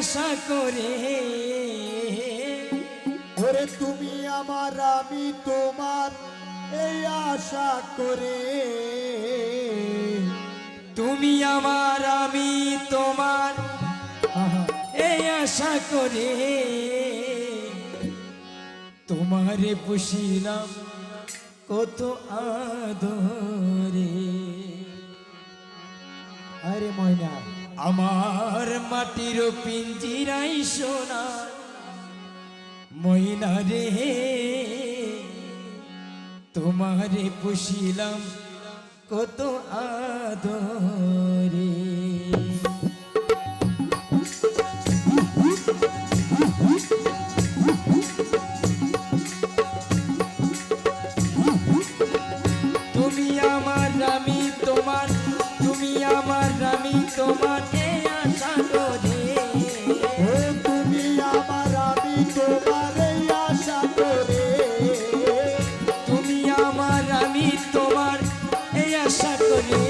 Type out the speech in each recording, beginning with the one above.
আশা করে ওরে তুমি আমার আমি তোমার এই আশা করে তুমি আমার আমি তোমার এই আশা করে তোমারে পুষিলাম কত আদরে। আরে ময়না আমার মাটির পিঞ্জিরাই সোনা ময়না রে তোমারে পুষিলাম কত আদরে। তুমি আমার আমি তোমার তুমি আমার আমি তোমার এই আশা করে ও তুমি আমার আমি তোমার এই আশা করে তুমি আমার আমি তোমার এই আশা করে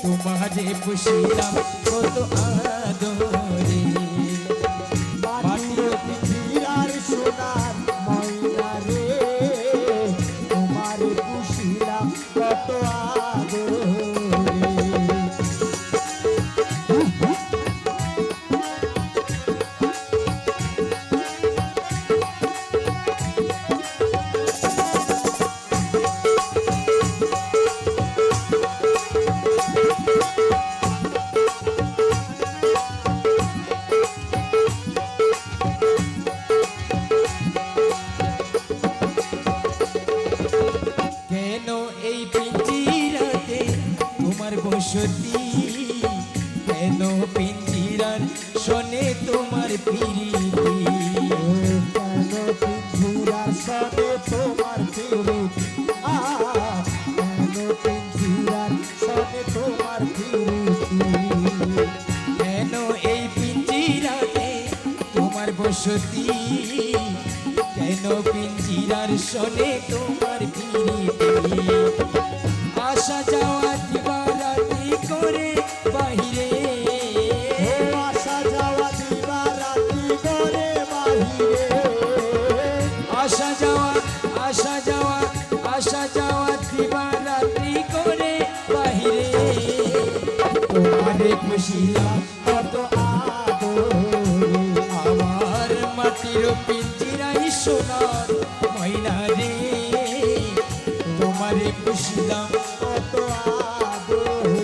তোমারে পুষিলাম কত আদরে। মাটির পিঞ্জিরার সোনার ময়না রে তোমার পুষিলাম কত আদরে। কেন এই পিঞ্জিরাতে তোমার বসতি কেন পিঞ্জিরার শোনে তোমার প্রীতি কেন পিঞ্জিরার সনে তোমার প্রীতি কেন পিঞ্জিরার সনে তোমার প্রীতি কেন এই পিঞ্জিরাতে তোমার বসতি কেন পিঞ্জিরার শোনে তোমার প্রীতি আসা যাওয়া দিবারাতি করে বাহিরে ও আসা যাওয়া দিবারাতি করে বাহিরে আসা যাওয়া আসা যাওয়া আসা যাওয়া দিবারাতি করে বাহিরে তোমারে পুষিলাম কত আদরে। আমার মাটির পিঞ্জিরাই সোনার ময়না রে তোমারে পুষিলাম কত আদরে।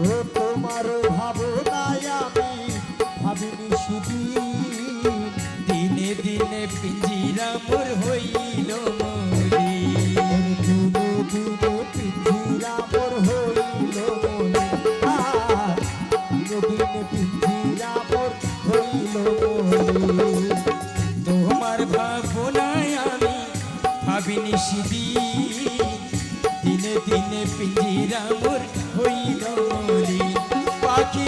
ও তোমার ভাবনায় আমি ভাবিনি সেদিন দিনে দিনে পিঞ্জিরা মোর হইল মরি দিনে দিনে পিঞ্জিরা মোর হইল মনে দিনে দিনে পিঞ্জিরা মোর হইল মনে তোমার ভাবনায় আমি ভাবিনি সেদিন দিনে দিনে পিঞ্জিরা মোর হইল মরি পাখি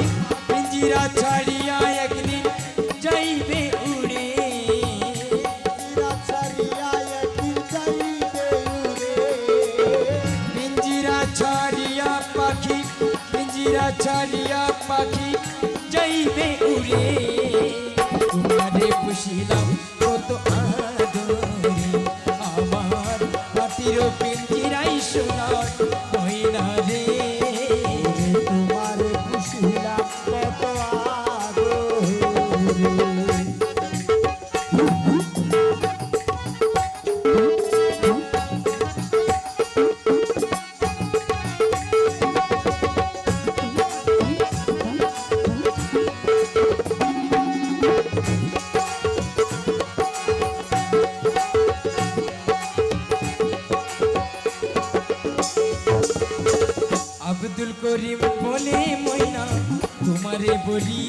পিঞ্জিরা ছাড়িয়া একদিন যাইবে উড়ে পিঞ্জিরা ছাড়িয়া একদিন যাইবে উড়ে পিঞ্জিরা ছাড়িয়া পাখি পিঞ্জিরা ছাড়িয়া পাখি যাইবে উড়ে তোমারে পুষিলাম কত আদরে আমার মাটির পিঞ্জিরাই সোনার ময়না রে তোমার পুষিলাম কত আদরে। করিম বলে ময়না তোমারে বলি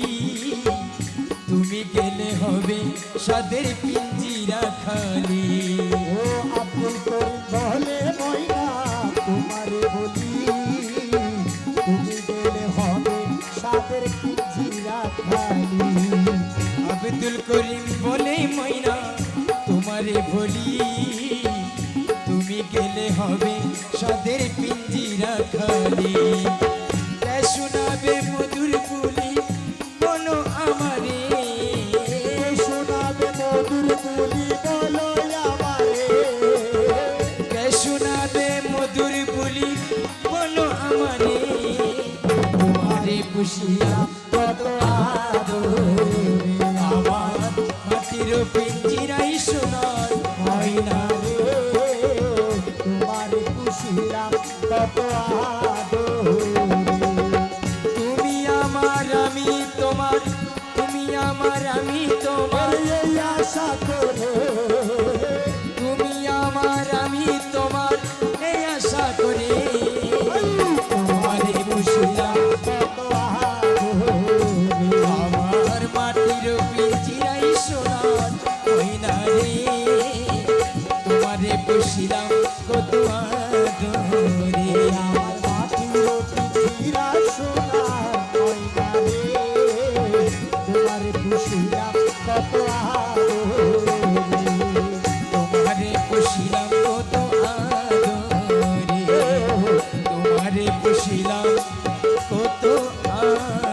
তুমি গেলে হবে সাদের পিঞ্জিরা খালি ও আব্দুল করিম বলে ময়না তোমারে বলি তুমি গেলে হবে সাদের পিঞ্জিরা খালি আব্দুল করিম বলে ময়না তোমারে বলি তুমি গেলে হবে সাদের পিঞ্জিরা খালি কে শোনাবে মধুর বুলি বলো আমারে শোনাবে মধুর বুলি বলো আমারে কে শোনাবে মধুর বুলি বলো আমারে তোমারে পুষিয়া কত আদরে আমার মাটির পিঞ্জিরাই সোনার ময়না রে তোমারে পুষিলাম কত আদরে তুমি আমার আমি তোমার তুমি আমার আমি তোমার এই আশা করে তুমি আমার আমি তোমার এই আশা করে তোমারে পুষিলাম কত আদরে আমার মাটির পিঞ্জিরাই সোনার ময়না রে তোমারে পুষিলাম কত আদরে আমার মাটির পিঞ্জিরা সোনার ময়না রে তোমারে পুষিলাম কত আদরে তোমারে পুষিলাম কত আদরে তোমারে পুষিলাম কত আদরে